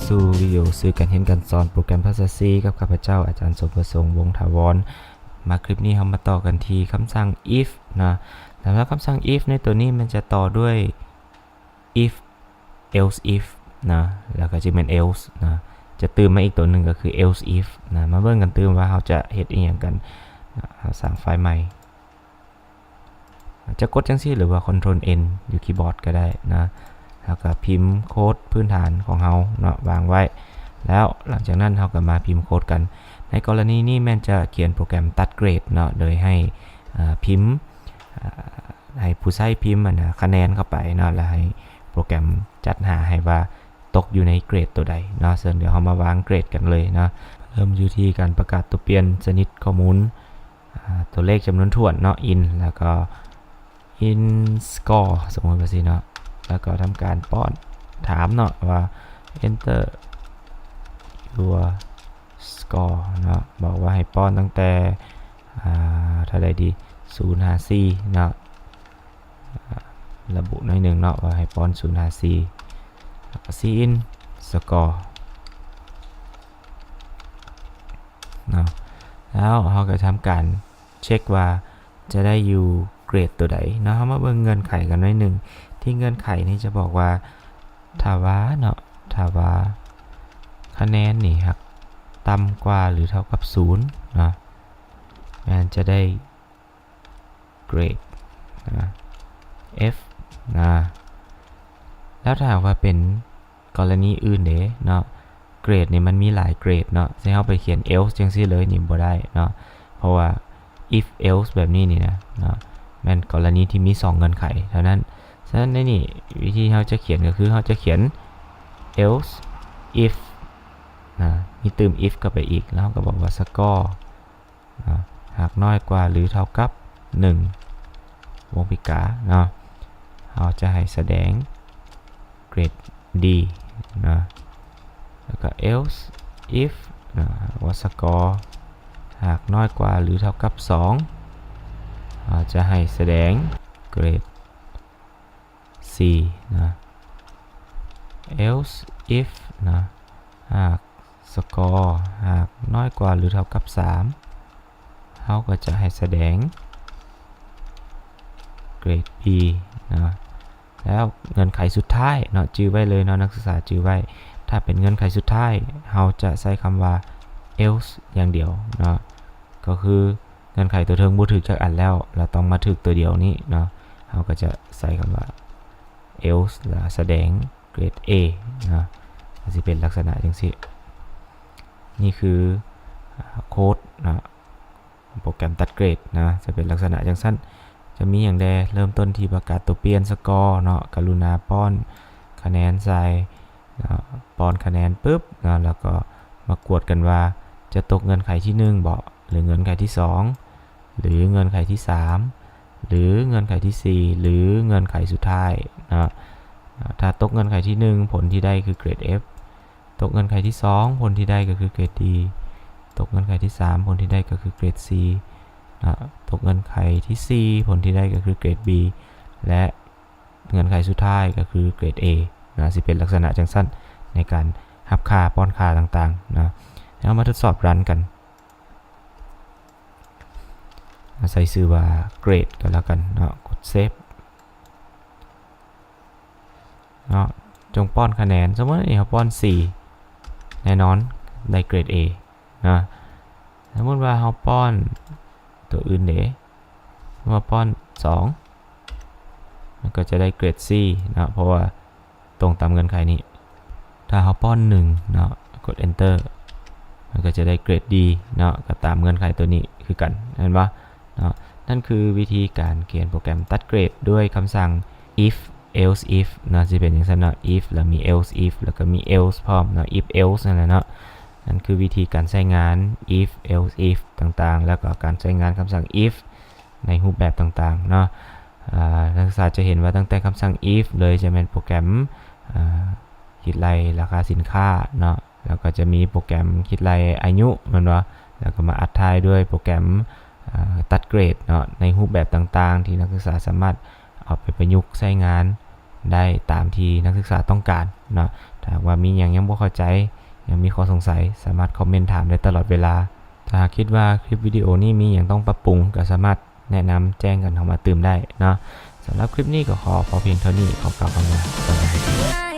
สู่วิดีโอสื่อการเรียนการสอนโปรแกรมภาษา C กับข้าพเจ้าอาจารย์สมประสงค์วงศ์ถาวรมาคลิปนี้เรามาต่อกันที่คำสั่ง if นะสำหรับคำสั่ง if ในตัวนี้มันจะต่อด้วย if else if นะแล้วก็จะเป็น else นะจะเติมมาอีกตัวหนึ่งก็คือ else if นะมาเบิ่งกันเติมว่าเราจะเฮ็ดอีหยังกันสร้างไฟล์ใหม่จะกดจังซี่หรือว่า Ctrl N อยู่คีย์บอร์ดก็ได้นะแล้วก็พิมพ์โค้ดพื้นฐานของเราเนาะวางไว้แล้วหลังจากนั้นเราก็มาพิมพ์โค้ดกันในกรณีนี้แม่นจะเขียนโปรแกรมตัดเกรดเนาะโดยให้พิมพ์ให้ผู้ใช้พิมพ์คะแนนเข้าไปเนาะแล้วให้โปรแกรมจัดหาให้ว่าตกอยู่ในเกรดตัวใดเนาะเดี๋ยวเรามาวางเกรดกันเลยเนาะเริ่มอยู่ที่การประกาศตัวเปลี่ยนชนิดข้อมูลตัวเลขจำนวนถ้วนเนาะ in แล้วก็ in score สมมติว่าสิเนาะแล้วก็ทำการป้อนถามเนาะว่า enter your score เนาะบอกว่าให้ป้อนตั้งแต่เท่าใดดี054เนาะระบุหน่อยหนึ่งเนาะว่าให้ป้อน054แล้วก็ in score เนาะแล้วเราก็ทำการเช็คว่าจะได้อยู่เกรดตัวใดเนาะมาเบิ่งเงื่อนไขกันหน่อยหนึ่งที่เงื่อนไขนี้จะบอกว่าถ้าว่าเนาะถ้าว่าคะแนนนี่ครับต่ำกว่าหรือเท่ากับ0นะมันจะได้เกรดนะ F นะแล้วถ้าว่าเป็นกรณีอื่นเด้เนาะเกรดนี่มันมีหลายเกรดเนาะจะเอาไปเขียน else จังซี่เลยนี่บ่ได้เนาะเพราะว่า if else แบบนี้นี่นะเนาะมันกรณีที่มี2เงื่อนไขเท่านั้นฉะนั้นในนี่วิธีเราจะเขียนก็คือเราจะเขียน else if นะมีเติม if เข้าไปอีกแล้วก็บอกว่า score นะหากน้อยกว่าหรือเท่ากับ1วงปิกาเนาะเราจะให้แสดงเกรด D นะแล้วก็ else if นะว่า score หากน้อยกว่าหรือเท่ากับ2เราจะให้แสดงเกรด C นะ else if นะหาก score หากน้อยกว่าหรือเท่ากับ3เราก็จะให้แสดงเกรด B นะแล้วเงื่อนไขสุดท้ายเนาะจื่อไว้เลยเนาะนักศึกษาจื่อไว้ถ้าเป็นเงื่อนไขสุดท้ายเราจะใช้คำว่า else อย่างเดียวเนาะก็คือเงื่อนไขตัวเทิงบ่ถูกจักอันแล้วเราต้องมาถูกตัวเดียวนี้เนาะเราก็จะใส่คำว่า else และแสดงเกรด A นะจะเป็นลักษณะอย่างนี้นี่คือโค้ดนะโปรแกรมตัดเกรดนะจะเป็นลักษณะอย่างสั้นจะมีอย่างใดเริ่มต้นที่ประกาศตัวเปลี่ยนสกอร์เนาะกรุณาป้อนคะแนนใส่ป้อนคะแนนปุ๊บนะแล้วก็มากวดกันว่าจะตกเงื่อนไขที่1บ่หรือเงื่อนไขที่2หรือเงื่อนไขที่3หรือเงื่อนไขที่4หรือเงื่อนไขสุดท้ายนะถ้าตกเงื่อนไขที่1ผลที่ได้คือเกรด F ตกเงื่อนไขที่2ผลที่ได้ก็คือเกรด D ตกเงื่อนไขที่3ผลที่ได้ก็คือเกรด C ตกเงื่อนไขที่ 4ผลที่ได้ก็คือเกรด B และเงื่อนไขสุดท้ายก็คือเกรด A นะสิเป็นลักษณะจังสั้นในการหับค่าป้อนค่าต่างๆนะแล้วมาทดสอบรันกันใส่ชื่อว่าเกรดก็แล้วกันเนาะกดเซฟเนาะจงป้อนคะแนนสมมตินี่เขาป้อน4แน่นอนได้เกรด A นะสมมติว่าเขาป้อนตัวอื่นเด๋มาป้อน2มันก็จะได้เกรด C นะเพราะว่าตรงตามเงื่อนไขนี้ถ้าเขาป้อน1เนาะกด enter มันก็จะได้เกรด D เนาะก็ตามเงื่อนไขตัวนี้คือกันเห็นปะเนาะนั่นคือวิธีการเขียนโปรแกรมตัดเกรดด้วยคำสั่ง if else if นะจะเป็นอย่างนั้นเนาะ if แล้วมี else if แล้วก็มี else พร้อมเนาะ if else นั่นแหละเนาะนั่นคือวิธีการใช้งาน if else if ต่างๆแล้วก็การใช้งานคำสั่ง if ในรูปแบบต่างๆเนาะนักศึกษาจะเห็นว่าตั้งแต่คำสั่ง if เลยจะเป็นโปรแกรมคิดไล่ราคาสินค้าเนาะแล้วก็จะมีโปรแกรมคิดไล่อายุมันว่าแล้วก็มาอัดท้ายด้วยโปรแกรมตัดเกรดเนาะในรูปแบบต่างๆที่นักศึกษาสามารถเอาไปประยุกต์ใช้งาน ได้ตามที่นักศึกษาต้องการเนาะถ้าว่ามีอย่างยังบ่เข้าใจยังมีข้อสงสัยสามารถคอมเมนต์ถามได้ตลอดเวลาถ้าคิดว่าคลิปวิดีโอนี้มีอย่างต้องปรับปรุงก็สามารถแนะนำแจ้งกันเข้ามาเติมได้เนาะสำหรับคลิปนี้ก็ขอพอเพียงเท่านี้ขอกล่าวคำว่าสวัสดี